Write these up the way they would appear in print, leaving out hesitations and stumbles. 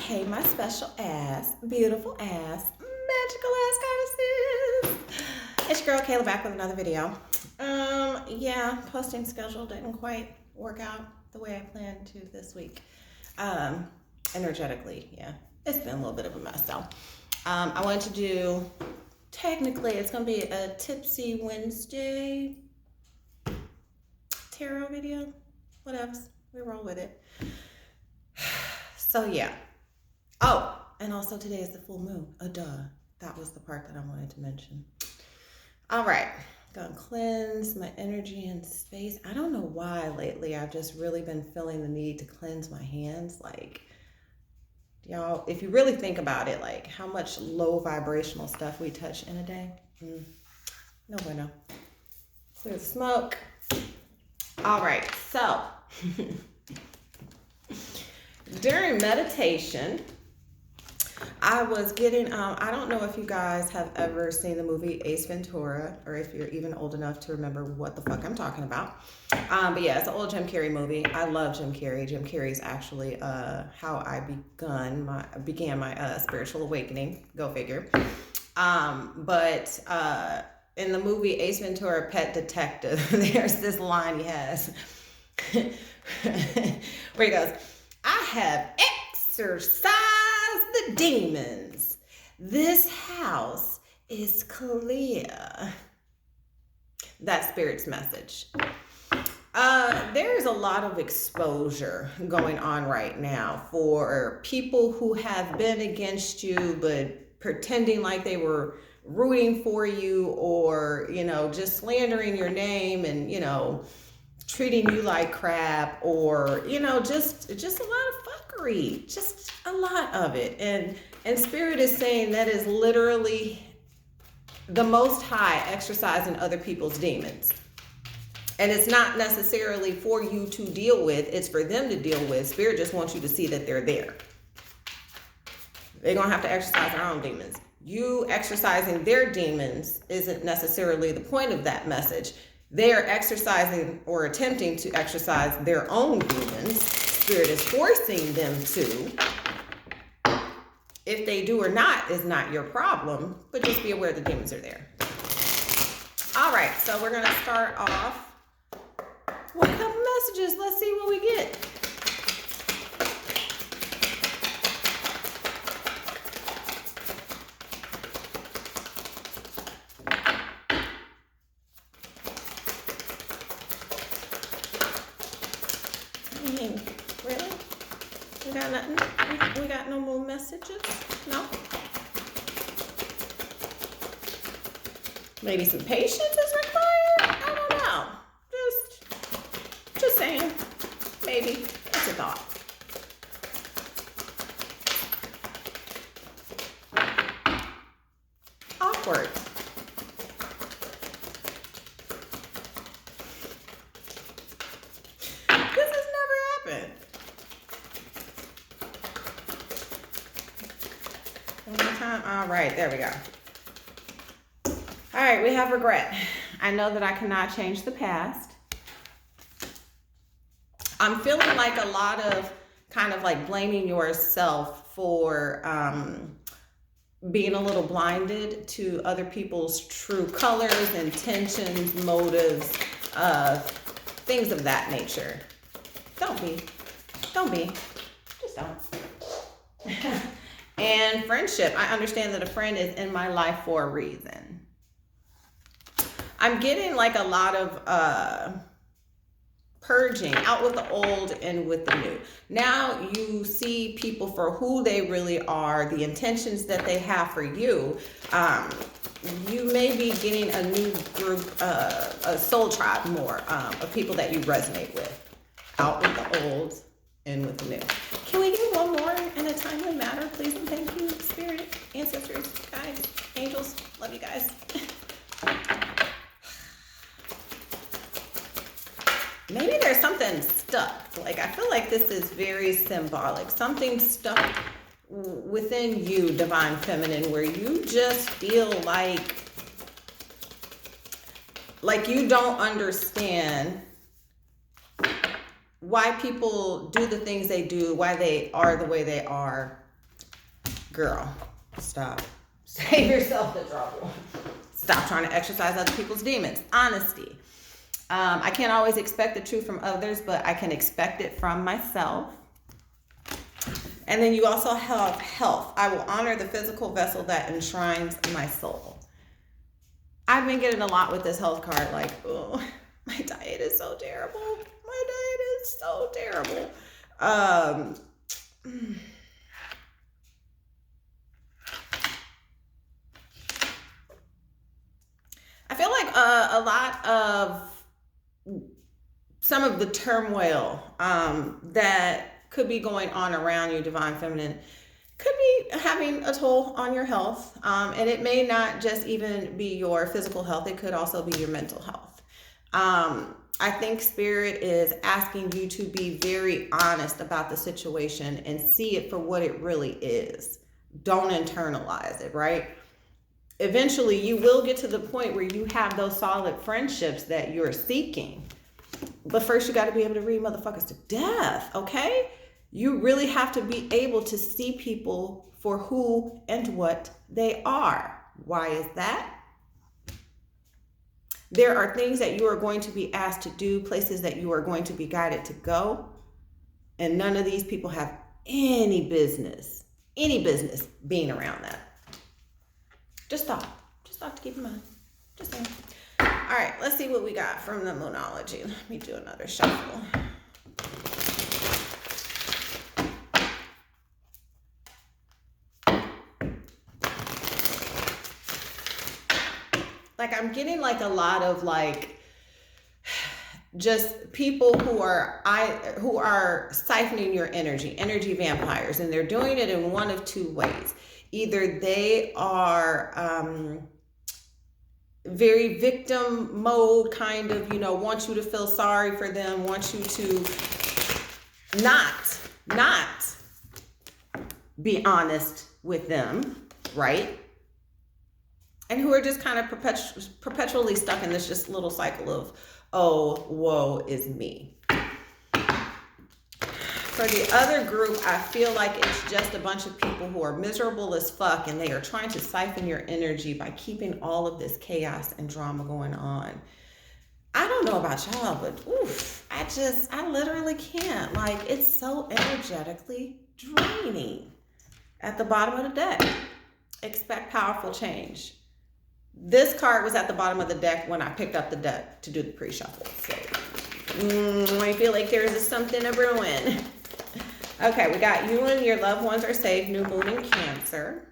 Hey, my special ass, beautiful ass, magical ass goddesses. It's your girl Kayla back with another video. Yeah, posting schedule didn't quite work out the way I planned to this week. Energetically, yeah, it's been a little bit of a mess though. I wanted to do, technically, it's gonna be a Tipsy Wednesday tarot video. Whatever, we roll with it. So yeah. Oh, and also today is the full moon. Duh. That was the part that I wanted to mention. All right. Gonna cleanse my energy and space. I don't know why lately I've just really been feeling the need to cleanse my hands. Like, y'all, if you really think about it, like how much low vibrational stuff we touch in a day. No bueno. Clear the smoke. All right. So, during meditation, I was getting, I don't know if you guys have ever seen the movie Ace Ventura, or if you're even old enough to remember what the fuck I'm talking about. But yeah, it's an old Jim Carrey movie. I love Jim Carrey. Jim Carrey's actually how I began my spiritual awakening. Go figure. But in the movie Ace Ventura, Pet Detective, there's this line he has where he goes, "I have exercised the demons. This house is clear." That's Spirit's message. There's a lot of exposure going on right now for people who have been against you, but pretending like they were rooting for you, or, you know, just slandering your name and, you know, treating you like crap, or, you know, just a lot of fuckery, just a lot of it. And Spirit is saying that is literally the Most High exercising other people's demons. And it's not necessarily for you to deal with, it's for them to deal with. Spirit just wants you to see that they're there. They're gonna have to exercise their own demons. You exercising their demons isn't necessarily the point of that message. They are exercising or attempting to exercise their own demons. Spirit is forcing them to. If they do or not is not your problem, but just be aware the demons are there. All right, so we're gonna start off with a couple messages. Let's see what we get. Really? We got nothing? We got no more messages? No? Maybe some patience is required? I don't know. Just saying. Maybe. That's a thought. Awkward. This has never happened. One more time. All right, there we go. All right, we have regret. I know that I cannot change the past. I'm feeling like a lot of kind of like blaming yourself for being a little blinded to other people's true colors, intentions, motives, things of that nature. Don't be. Just don't. And friendship. I understand that a friend is in my life for a reason. I'm getting like a lot of purging, out with the old and with the new. Now you see people for who they really are, the intentions that they have for you. You may be getting a new group, a soul tribe more, of people that you resonate with. Out with the old and with the new. Can we get one more in a timely manner, please and thank you, Spirit, ancestors, guides, angels, love you guys. Maybe there's something stuck. Like, I feel like this is very symbolic. Something stuck within you, Divine Feminine, where you just feel like you don't understand why people do the things they do, why they are the way they are, girl, stop. Save yourself the trouble. Stop trying to exercise other people's demons. Honesty. I can't always expect the truth from others, but I can expect it from myself. And then you also have health. I will honor the physical vessel that enshrines my soul. I've been getting a lot with this health card, like, oh, my diet is so terrible. My diet is so terrible. I feel like a lot of some of the turmoil that could be going on around you, Divine Feminine, could be having a toll on your health. And it may not just even be your physical health. It could also be your mental health. I think Spirit is asking you to be very honest about the situation and see it for what it really is. Don't internalize it, right? Eventually, you will get to the point where you have those solid friendships that you're seeking. But first, you got to be able to read motherfuckers to death, okay? You really have to be able to see people for who and what they are. Why is that? There are things that you are going to be asked to do, places that you are going to be guided to go. And none of these people have any business being around that. Just thought to keep in mind. Just saying. All right, let's see what we got from the Moonology. Let me do another shuffle. Like, I'm getting like a lot of like just people who are siphoning your energy vampires, and they're doing it in one of two ways. Either they are very victim mode, kind of, want you to feel sorry for them, want you to not be honest with them, right? And who are just kind of perpetually stuck in this just little cycle of, oh, woe is me. For the other group, I feel like it's just a bunch of people who are miserable as fuck, and they are trying to siphon your energy by keeping all of this chaos and drama going on. I don't know about y'all, but oof, I literally can't. Like, it's so energetically draining. At the bottom of the deck, expect powerful change. This card was at the bottom of the deck when I picked up the deck to do the pre-shuffle. So, I feel like there's something to brewing. Okay, we got you and your loved ones are safe. New moon in Cancer.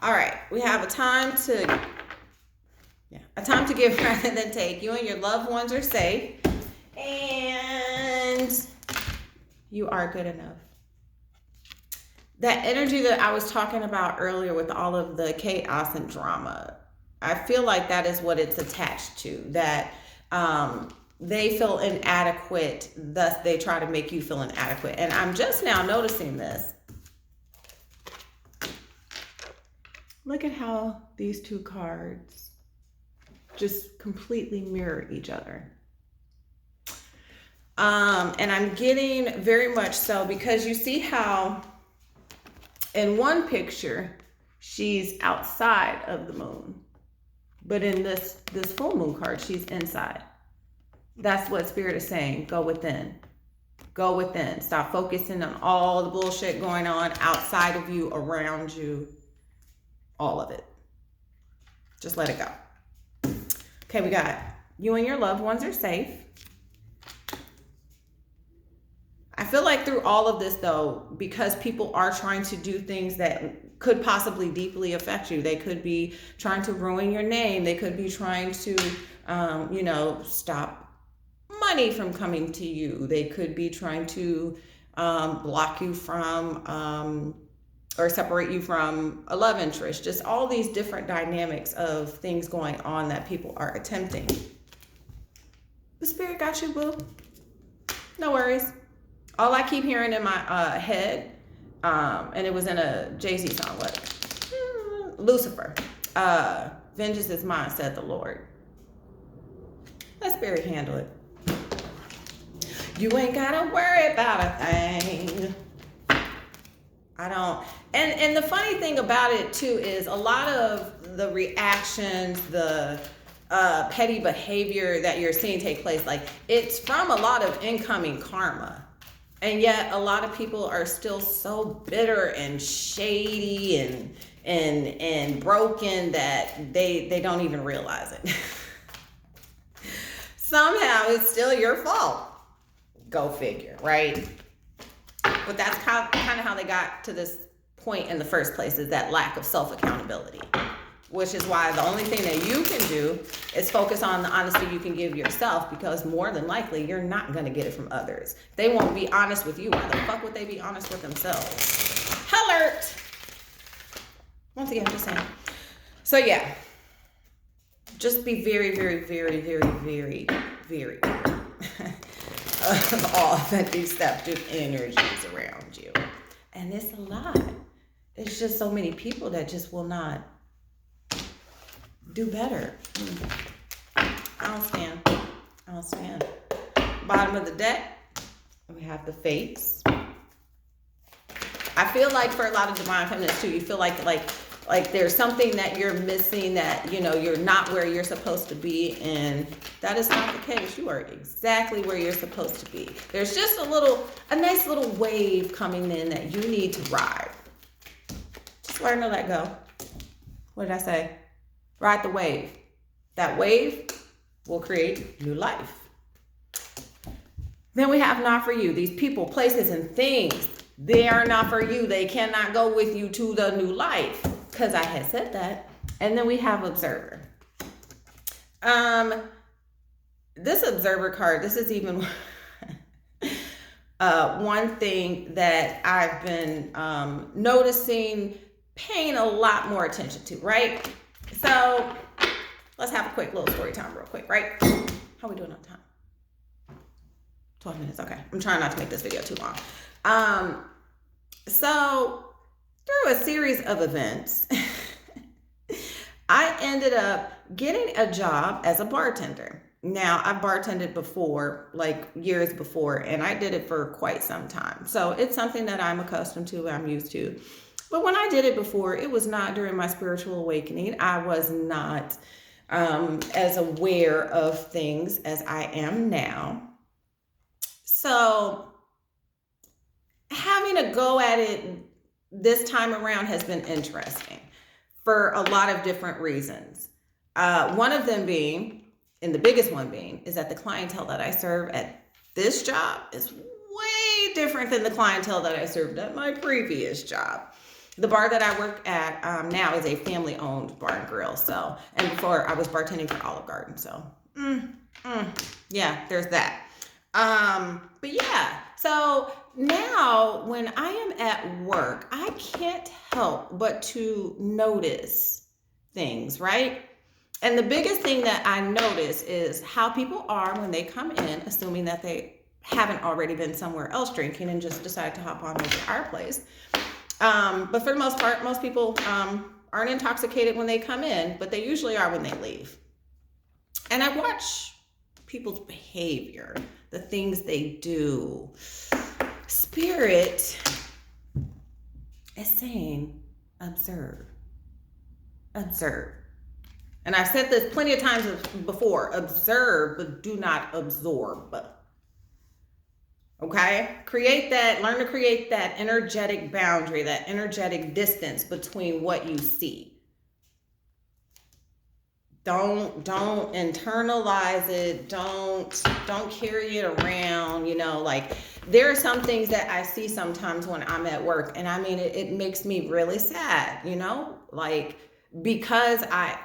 All right, we have a time to give rather than take. You and your loved ones are safe, and you are good enough. That energy that I was talking about earlier with all of the chaos and drama, I feel like that is what it's attached to, that they feel inadequate, thus they try to make you feel inadequate. And I'm just now noticing this. Look at how these two cards just completely mirror each other. And I'm getting very much so, because you see how in one picture, she's outside of the moon, but in this full moon card, she's inside. That's what Spirit is saying. Go within. Go within. Stop focusing on all the bullshit going on outside of you, around you, all of it. Just let it go. Okay, we got you and your loved ones are safe. I feel like through all of this, though, because people are trying to do things that could possibly deeply affect you. They could be trying to ruin your name. They could be trying to, stop money from coming to you. They could be trying to block you from or separate you from a love interest. Just all these different dynamics of things going on that people are attempting. The spirit got you, boo. No worries. All I keep hearing in my head, and it was in a Jay-Z song, what? Lucifer. Vengeance is mine, said the Lord. Let spirit handle it. You ain't gotta worry about a thing. I don't. And the funny thing about it too is a lot of the reactions, the petty behavior that you're seeing take place, like it's from a lot of incoming karma. And yet a lot of people are still so bitter and shady and broken that they don't even realize it. Somehow it's still your fault. Go figure, right? But that's kind of how they got to this point in the first place, is that lack of self-accountability, which is why the only thing that you can do is focus on the honesty you can give yourself, because more than likely you're not going to get it from others. They won't be honest with you. Why the fuck would they be honest with themselves? Alert! Once again, I'm just saying. So yeah, just be very, very, very, very, very, very of all the deceptive energies around you. And it's a lot. It's just so many people that just will not do better. I don't stand. Bottom of the deck, we have the Fates. I feel like for a lot of divine feminists too, you feel like there's something that you're missing, that, you know, you're not where you're supposed to be, and that is not the case. You are exactly where you're supposed to be. There's just a nice little wave coming in that you need to ride. Just learn to let go. What did I say? Ride the wave. That wave will create new life. Then we have not for you. These people, places, and things, they are not for you. They cannot go with you to the new life, because I had said that. And then we have Observer. This Observer card, this is even one thing that I've been noticing, paying a lot more attention to, right? So let's have a quick little story time real quick, right? How are we doing on time? 12 minutes, okay. I'm trying not to make this video too long. So through a series of events, I ended up getting a job as a bartender. Now, I've bartended before, like years before, and I did it for quite some time. So it's something that I'm accustomed to, I'm used to. But when I did it before, it was not during my spiritual awakening. I was not as aware of things as I am now. So having a go at it this time around has been interesting for a lot of different reasons. One of them being, and the biggest one being, is that the clientele that I serve at this job is way different than the clientele that I served at my previous job. The bar that I work at now is a family-owned bar and grill. So, and before I was bartending for Olive Garden. So, yeah, there's that. But yeah, so now when I am at work, I can't help but to notice things, right? And the biggest thing that I notice is how people are when they come in, assuming that they haven't already been somewhere else drinking and just decide to hop on over to our place. But for the most part, most people aren't intoxicated when they come in, but they usually are when they leave. And I watch people's behavior, the things they do. Spirit is saying, observe. Observe. And I've said this plenty of times before, observe, but do not absorb. Okay? Learn to create that energetic boundary, that energetic distance between what you see. Don't internalize it. Don't carry it around, like there are some things that I see sometimes when I'm at work, and I mean, it makes me really sad, like, because I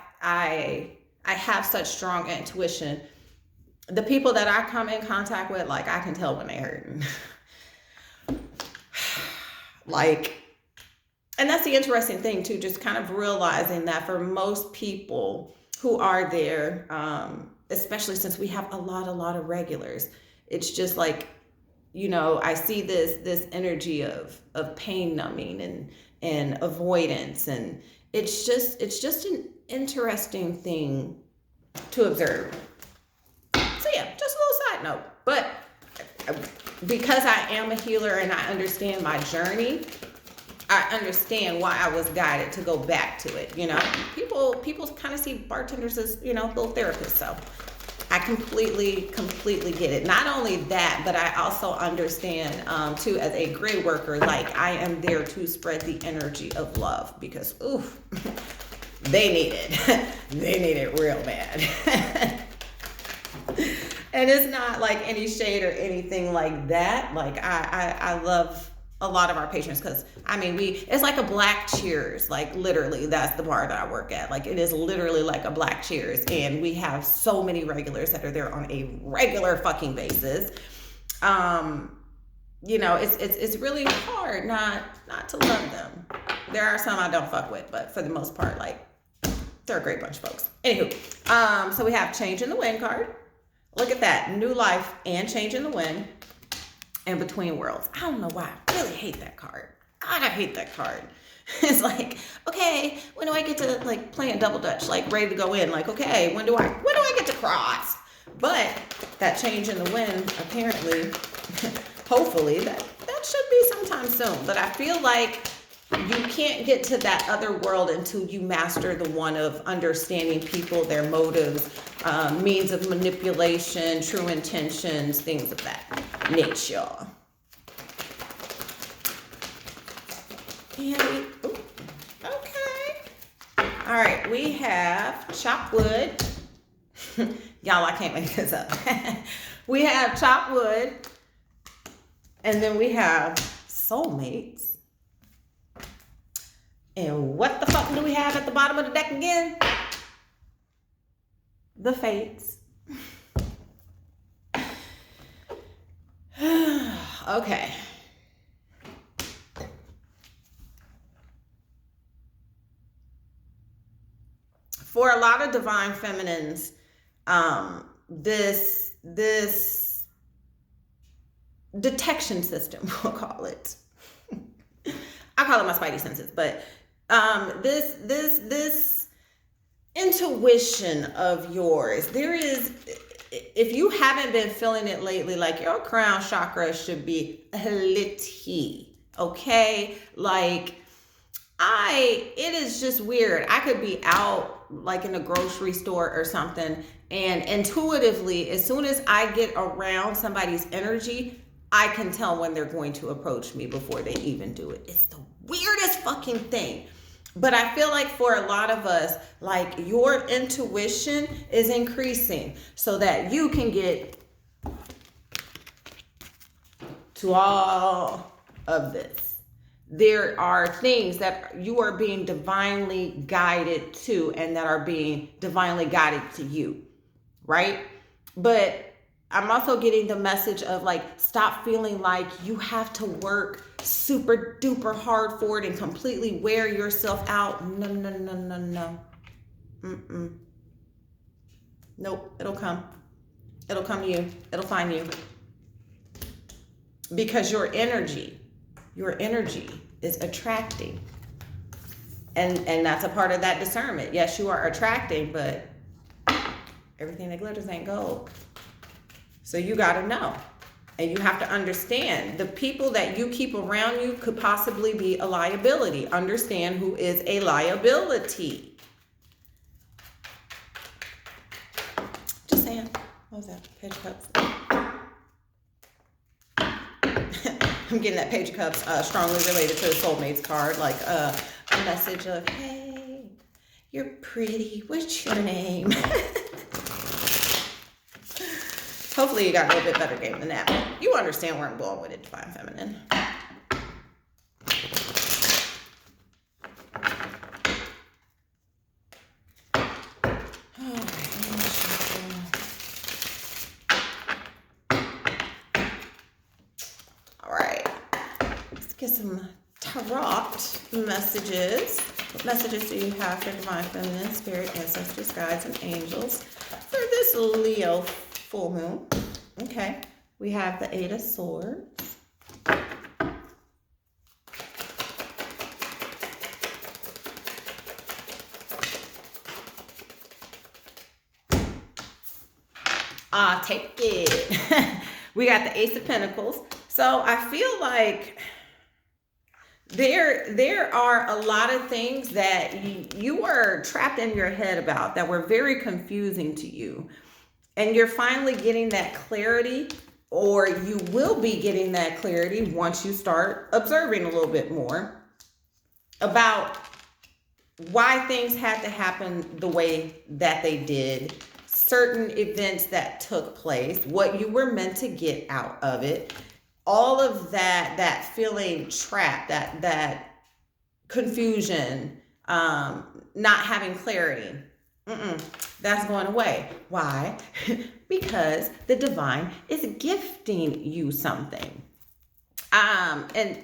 have such strong intuition. The people that I come in contact with, like, I can tell when they're hurting. Like, and that's the interesting thing too, just kind of realizing that for most people who are there especially since we have a lot of regulars. It's just like, you know, I see this energy of pain numbing and avoidance, and it's just an interesting thing to observe. So yeah, just a little side note. But because I am a healer and I understand my journey, I understand why I was guided to go back to it. You know, people kind of see bartenders as, you know, little therapists. So I completely get it. Not only that, but I also understand too, as a grid worker, like I am there to spread the energy of love, because oof, they need it. They need it real bad. And it's not like any shade or anything like that. Like I love a lot of our patients, because I mean, it's like a black cheers. Like literally, that's the bar that I work at. Like it is literally like a black cheers, and we have so many regulars that are there on a regular fucking basis. You know, it's really hard not to love them. There are some I don't fuck with, but for the most part, like they're a great bunch of folks. Anywho, so we have change in the wind card. Look at that, new life and change in the wind. And between worlds. I don't know why. I really hate that card. God, I hate that card. It's like, okay, when do I get to like playing double dutch, like ready to go in? Like, okay, when do I get to cross? But that change in the wind, apparently, hopefully, that should be sometime soon. But I feel like you can't get to that other world until you master the one of understanding people, their motives, means of manipulation, true intentions, things of that nature. And okay. All right, we have chop wood. Y'all, I can't make this up. We have chop wood. And then we have soulmates. And what the fuck do we have at the bottom of the deck again? The fates. Okay. For a lot of divine feminines, this detection system, we'll call it. I call it my spidey senses, but this intuition of yours, there is, if you haven't been feeling it lately, like your crown chakra should be litty, okay? Like it is just weird. I could be out like in a grocery store or something, and intuitively, as soon as I get around somebody's energy, I can tell when they're going to approach me before they even do it. It's the weirdest fucking thing. But I feel like for a lot of us, like your intuition is increasing so that you can get to all of this. There are things that you are being divinely guided to, and that are being divinely guided to you, right? But I'm also getting the message of like, stop feeling like you have to work super duper hard for it and completely wear yourself out. No. Nope, it'll come. It'll come to you. It'll find you. Because your energy is attracting. And that's a part of that discernment. Yes, you are attracting, but everything that glitters ain't gold. So you got to know, and you have to understand the people that you keep around you could possibly be a liability. Understand who is a liability. Just saying. What was that? Page of Cups. I'm getting that Page of Cups strongly related to the Soulmates card, like a message of, hey, you're pretty. What's your name? Hopefully you got a little bit better game than that, but you understand where I'm going with it, Divine Feminine. All right, let's get some tarot messages. What messages do you have for Divine Feminine, Spirit, Ancestors, Guides, and Angels for this this Leo full moon. Okay. We have the Eight of Swords. Take it. We got the Ace of Pentacles. So I feel like there are a lot of things that you were trapped in your head about that were very confusing to you. And you're finally getting that clarity, or you will be getting that clarity once you start observing a little bit more about why things had to happen the way that they did, certain events that took place, what you were meant to get out of it, all of that feeling trapped, that confusion, not having clarity. That's going away. Why? Because the divine is gifting you something. And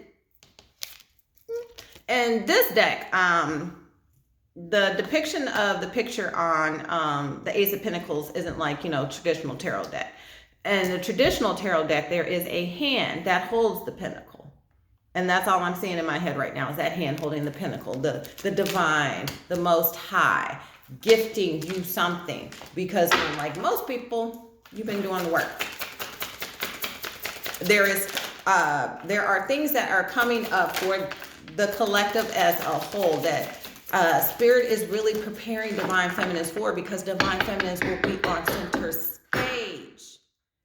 this deck, the depiction of the picture on the Ace of Pentacles isn't like, traditional tarot deck. And the traditional tarot deck, there is a hand that holds the pentacle. And that's all I'm seeing in my head right now is that hand holding the pentacle, the divine, the most high, gifting you something. Because unlike most people, you've been doing the work. There are things that are coming up for the collective as a whole that Spirit is really preparing Divine Feminines for, because Divine Feminines will be on center stage.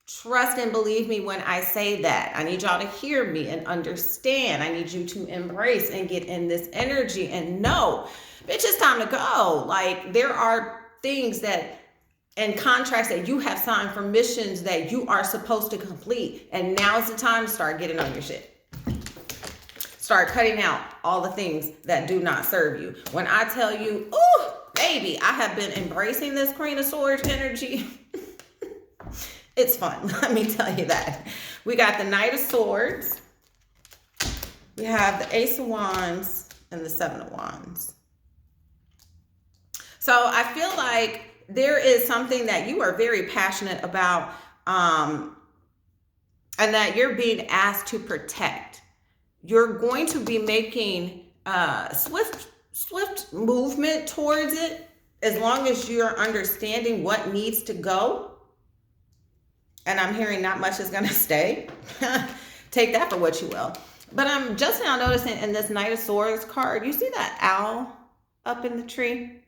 Trust and believe me when I say that. I need y'all to hear me and understand. I need you to embrace and get in this energy and know, bitch, it's time to go. Like, there are things that and contracts that you have signed for missions that you are supposed to complete. And now is the time to start getting on your shit. Start cutting out all the things that do not serve you. When I tell you, ooh, baby, I have been embracing this Queen of Swords energy. It's fun. Let me tell you that. We got the Knight of Swords. We have the Ace of Wands and the Seven of Wands. So I feel like there is something that you are very passionate about, and that you're being asked to protect. You're going to be making swift movement towards it, as long as you're understanding what needs to go. And I'm hearing not much is going to stay. Take that for what you will. But I'm just now noticing in this Knight of Swords card, you see that owl up in the tree?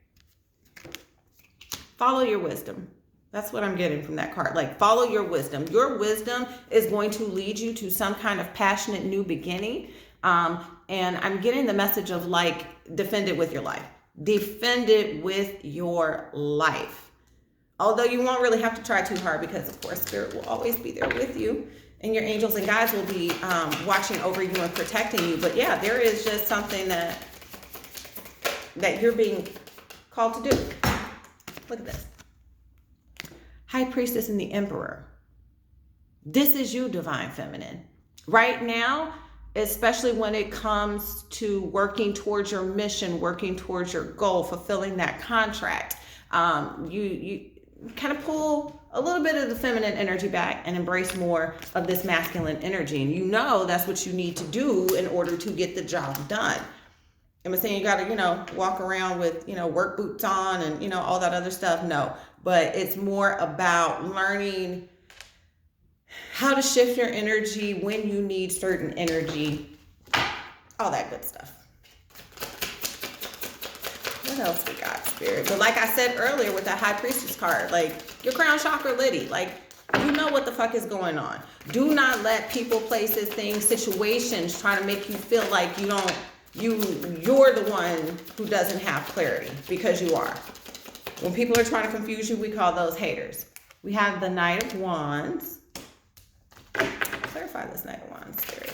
Follow your wisdom. That's what I'm getting from that card. Like, follow your wisdom. Your wisdom is going to lead you to some kind of passionate new beginning. And I'm getting the message of, like, defend it with your life. Defend it with your life. Although you won't really have to try too hard, because, of course, Spirit will always be there with you. And your angels and guides will be watching over you and protecting you. But, yeah, there is just something that you're being called to do. Look at this. High Priestess and the Emperor. This is you, Divine Feminine. Right now, especially when it comes to working towards your mission, working towards your goal, fulfilling that contract, you kind of pull a little bit of the feminine energy back and embrace more of this masculine energy. And you know that's what you need to do in order to get the job done. Am I saying you got to, walk around with, work boots on and, all that other stuff? No. But it's more about learning how to shift your energy when you need certain energy, all that good stuff. What else we got, Spirit? But like I said earlier with that High Priestess card, like, your crown chakra litty, like, you know what the fuck is going on. Do not let people, places, things, situations try to make you feel like you're the one who doesn't have clarity, because you are. When people are trying to confuse you, we call those haters. We have the Knight of Wands. Clarify this Knight of Wands, Spirit.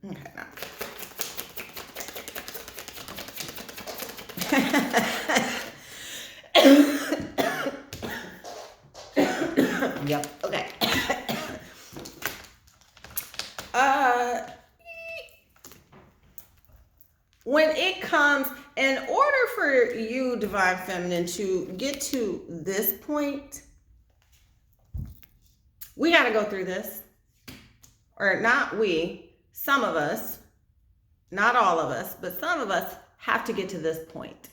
Okay, now. Yep. Okay. When it comes, in order for you, Divine Feminine, to get to this point, we got to go through this. Or not we, some of us, not all of us, but some of us have to get to this point.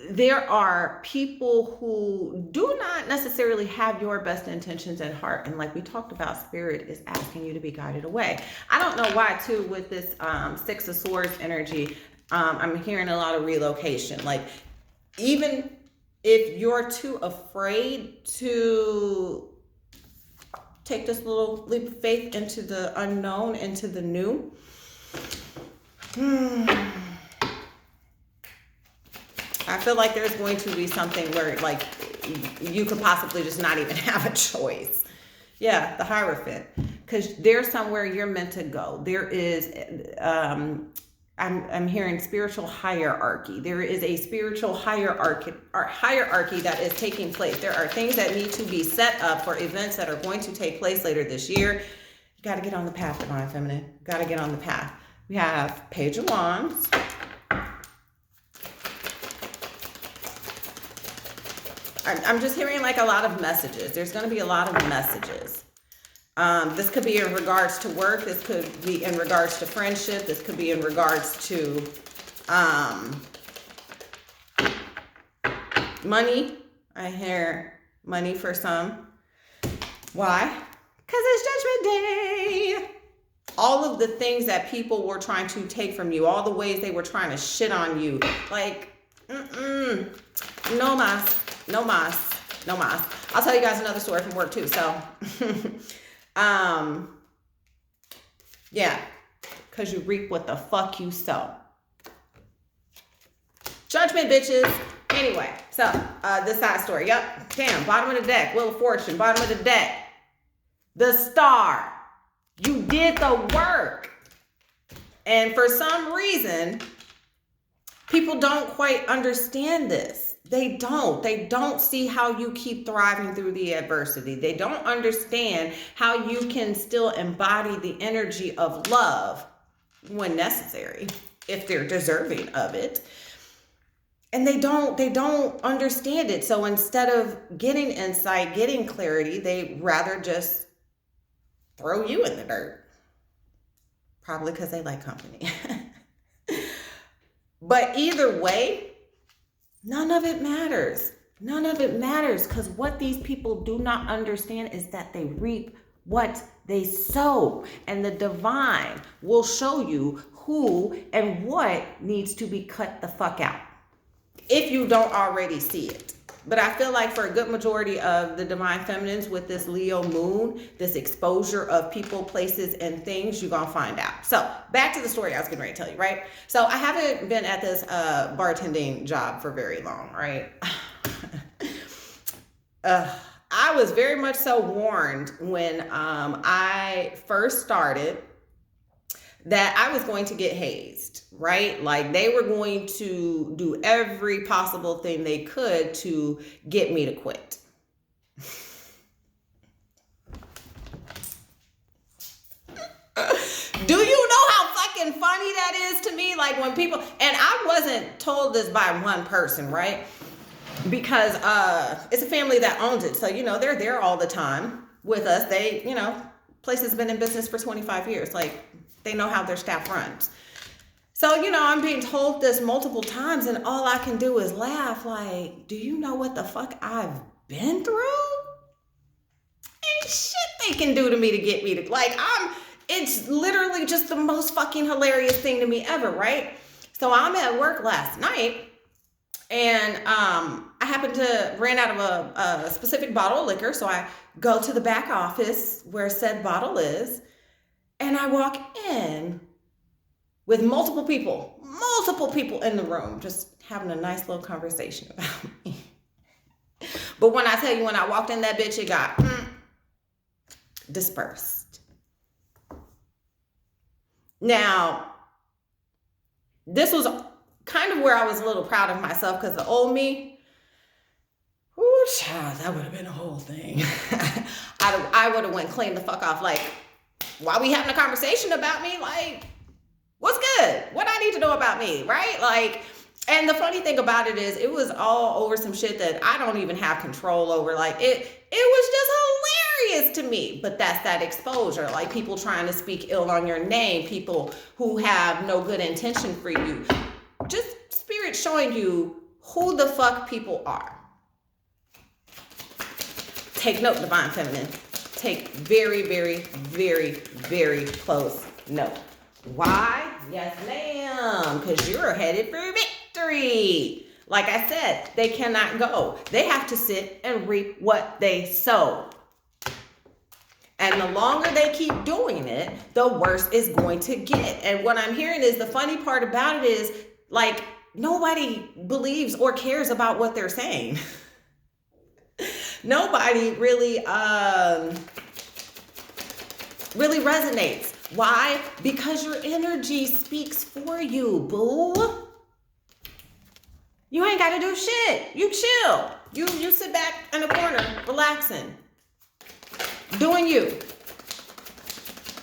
There are people who do not necessarily have your best intentions at heart. And like we talked about, Spirit is asking you to be guided away. I don't know why, too, with this Six of Swords energy, I'm hearing a lot of relocation. Like, even if you're too afraid to take this little leap of faith into the unknown, into the new, I feel like there's going to be something where, like, you could possibly just not even have a choice. Yeah, the Hierophant. Because there's somewhere you're meant to go. There is, I'm hearing spiritual hierarchy. There is a spiritual hierarchy that is taking place. There are things that need to be set up for events that are going to take place later this year. You got to get on the path, Divine Feminine. Got to get on the path. We have Page of Wands. I'm just hearing like a lot of messages. There's going to be a lot of messages. This could be in regards to work. This could be in regards to friendship. This could be in regards to money. I hear money for some. Why? Because it's Judgment Day. All of the things that people were trying to take from you, all the ways they were trying to shit on you. Like, no mas. No mas. No mas. I'll tell you guys another story from work too. So, yeah, because you reap what the fuck you sow. Judgment, bitches. Anyway, so this side story. Yep. Damn. Bottom of the deck. Wheel of Fortune. Bottom of the deck. The Star. You did the work. And for some reason, people don't quite understand this. They don't see how you keep thriving through the adversity. They don't understand how you can still embody the energy of love when necessary, if they're deserving of it. And they don't understand it. So instead of getting insight, getting clarity, they rather just throw you in the dirt. Probably because they like company. But either way, none of it matters. None of it matters, because what these people do not understand is that they reap what they sow. And the divine will show you who and what needs to be cut the fuck out, if you don't already see it. But I feel like for a good majority of the Divine Feminines with this Leo moon, this exposure of people, places, and things, you're going to find out. So back to the story I was getting ready to tell you, right? So I haven't been at this bartending job for very long, right? I was very much so warned when I first started that I was going to get hazed, right? Like they were going to do every possible thing they could to get me to quit. Do you know how fucking funny that is to me? Like when people, and I wasn't told this by one person, right? Because it's a family that owns it. So, you know, they're there all the time with us. They, you know, place has been in business for 25 years. Like, they know how their staff runs. So, you know, I'm being told this multiple times and all I can do is laugh. Like, do you know what the fuck I've been through? Ain't shit they can do to me to get me to, like, it's literally just the most fucking hilarious thing to me ever, right? So I'm at work last night and I happened to ran out of a specific bottle of liquor. So I go to the back office where said bottle is. And I walk in with multiple people in the room, just having a nice little conversation about me. But when I tell you, when I walked in that bitch, it got dispersed. Now, this was kind of where I was a little proud of myself because the old me, whew, child, that would have been a whole thing. I would have went clean the fuck off. Like, why we having a conversation about me? Like, what's good? What I need to know about me, right? Like, and the funny thing about it is, it was all over some shit that I don't even have control over. Like, it was just hilarious to me. But that's that exposure. Like, people trying to speak ill on your name, people who have no good intention for you. Just spirit showing you who the fuck people are. Take note, Divine Feminine. Take very, very, very, very close note. Why? Yes, ma'am. Because you're headed for victory. Like I said, they cannot go. They have to sit and reap what they sow. And the longer they keep doing it, the worse it's going to get. And what I'm hearing is, the funny part about it is, like, nobody believes or cares about what they're saying. Nobody really resonates. Why? Because your energy speaks for you, boo. You ain't got to do shit. You chill. You sit back in a corner, relaxing, doing you.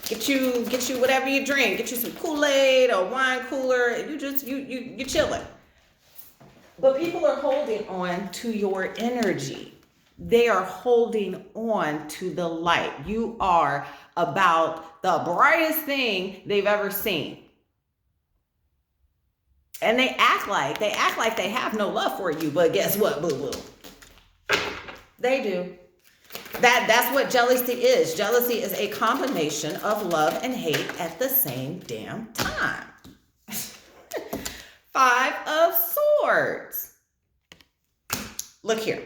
Get you whatever you drink. Get you some Kool-Aid or wine cooler. You chilling. But people are holding on to your energy. They are holding on to the light. You are about the brightest thing they've ever seen. And they act like they have no love for you, but guess what, boo-boo? They do. That's what jealousy is. Jealousy is a combination of love and hate at the same damn time. 5 of Swords. Look here.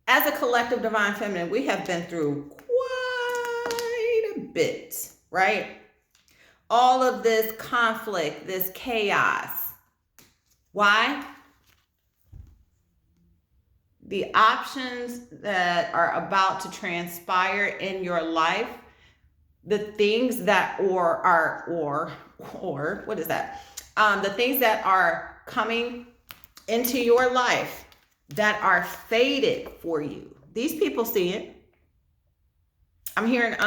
As a collective Divine Feminine, we have been through quite a bit, right? All of this conflict, this chaos. Why? The options that are about to transpire in your life, the things that what is that? The things that are coming into your life that are fated for you. These people see it. I'm hearing 2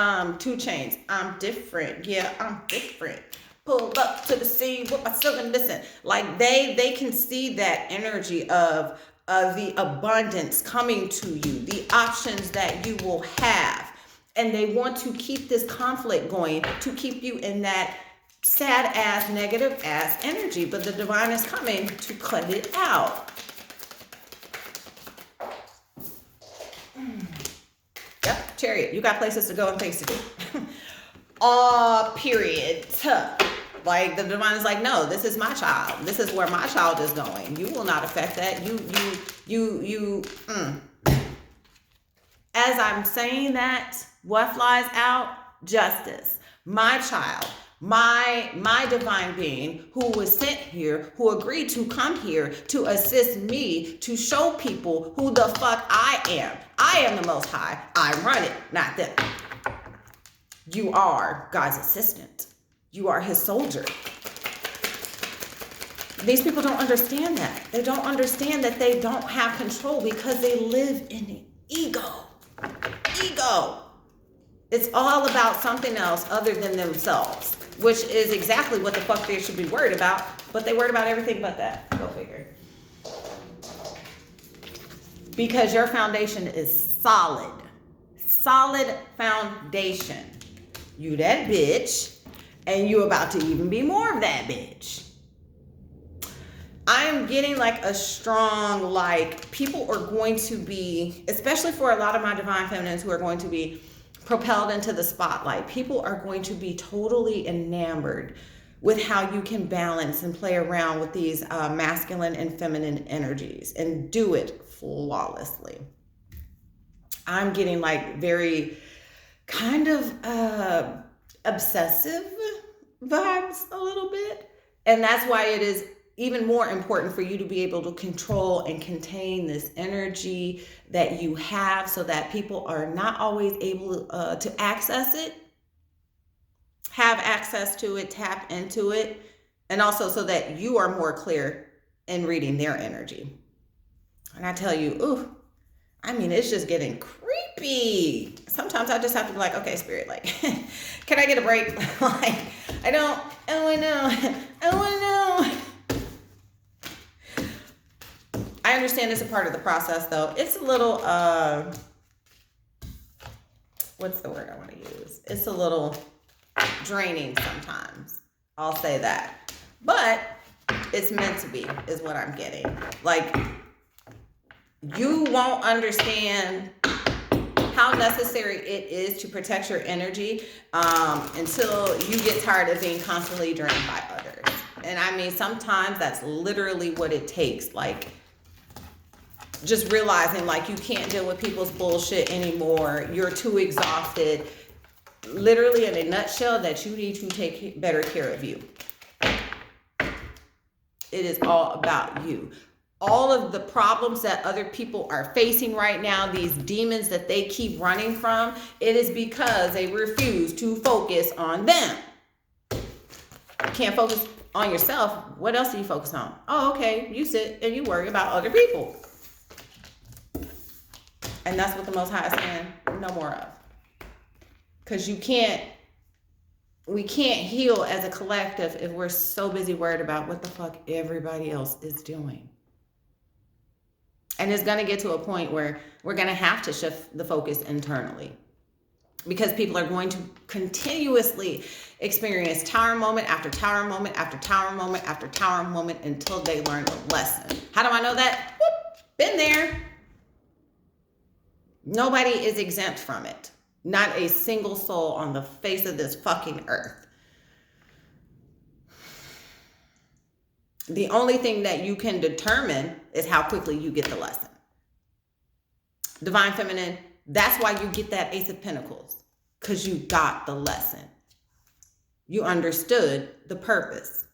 Chainz. I'm different. Yeah, I'm different. Pull up to the scene with my silver. Listen, like they can see that energy of the abundance coming to you, the options that you will have. And they want to keep this conflict going, to keep you in that sad ass, negative ass energy. But the divine is coming to cut it out. Yep, Chariot. You got places to go and things to do. Period. Like the divine is like, no, this is my child. This is where my child is going. You will not affect that. You. As I'm saying that, what flies out? Justice. My child. My divine being who was sent here, who agreed to come here to assist me to show people who the fuck I am. I am the Most High. I run it, not them. You are God's assistant. You are his soldier. These people don't understand that. They don't understand that they don't have control because they live in ego. Ego. It's all about something else other than themselves, which is exactly what the fuck they should be worried about, but they worried about everything but that. Go figure. Because your foundation is solid. Solid foundation. You that bitch, and you about to even be more of that bitch. I am getting like a strong, like, people are going to be, especially for a lot of my divine feminines who are going to be propelled into the spotlight. People are going to be totally enamored with how you can balance and play around with these masculine and feminine energies and do it flawlessly. I'm getting like very kind of obsessive vibes a little bit. And that's why it is even more important for you to be able to control and contain this energy that you have, so that people are not always able to access it, have access to it, tap into it, and also so that you are more clear in reading their energy. And I tell you, ooh, I mean, it's just getting creepy. Sometimes I just have to be like, okay, Spirit, like, can I get a break? Like, I don't want to know. I understand it's a part of the process, though. It's a little, what's the word I want to use? It's a little draining sometimes. I'll say that. But it's meant to be, is what I'm getting. Like, you won't understand how necessary it is to protect your energy until you get tired of being constantly drained by others. And I mean, sometimes that's literally what it takes. Like, just realizing like you can't deal with people's bullshit anymore. You're too exhausted. Literally, in a nutshell, that you need to take better care of you. It is all about you. All of the problems that other people are facing right now, these demons that they keep running from, it is because they refuse to focus on them. You can't focus on yourself. What else do you focus on? Oh, okay. You sit and you worry about other people. And that's what the Most High is saying, no more of. Because we can't heal as a collective if we're so busy worried about what the fuck everybody else is doing. And it's going to get to a point where we're going to have to shift the focus internally. Because people are going to continuously experience tower moment after tower moment after tower moment after tower moment until they learn the lesson. How do I know that? Whoop, been there. Nobody is exempt from it. Not a single soul on the face of this fucking earth. The only thing that you can determine is how quickly you get the lesson. Divine Feminine, that's why you get that Ace of Pentacles. Because you got the lesson. You understood the purpose.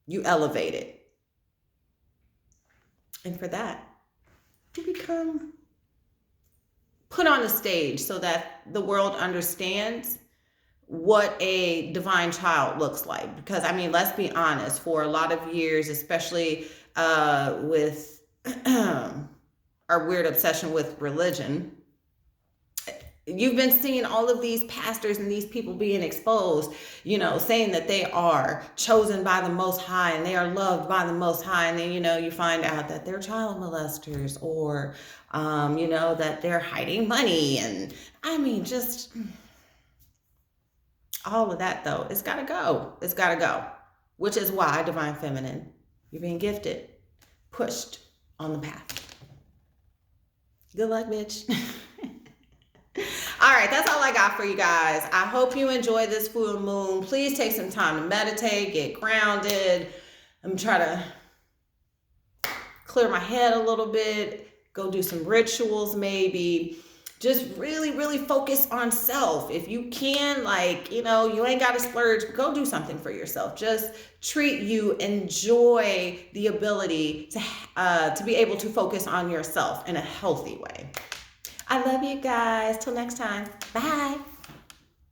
You elevated. And for that, you become put on a stage so that the world understands what a divine child looks like. Because, I mean, let's be honest, for a lot of years, especially with our weird obsession with religion, you've been seeing all of these pastors and these people being exposed, you know, saying that they are chosen by the Most High and they are loved by the Most High. And then, you know, you find out that they're child molesters or, you know, that they're hiding money. And I mean, just all of that, though, it's got to go. It's got to go, which is why, Divine Feminine, you're being gifted, pushed on the path. Good luck, bitch. All right, that's all I got for you guys. I hope you enjoy this full moon. Please take some time to meditate, get grounded. I'm trying to clear my head a little bit, go do some rituals maybe. Just really, really focus on self. If you can, like, you know, you ain't got to splurge, go do something for yourself. Just treat you, enjoy the ability to be able to focus on yourself in a healthy way. I love you guys. Till next time. Bye.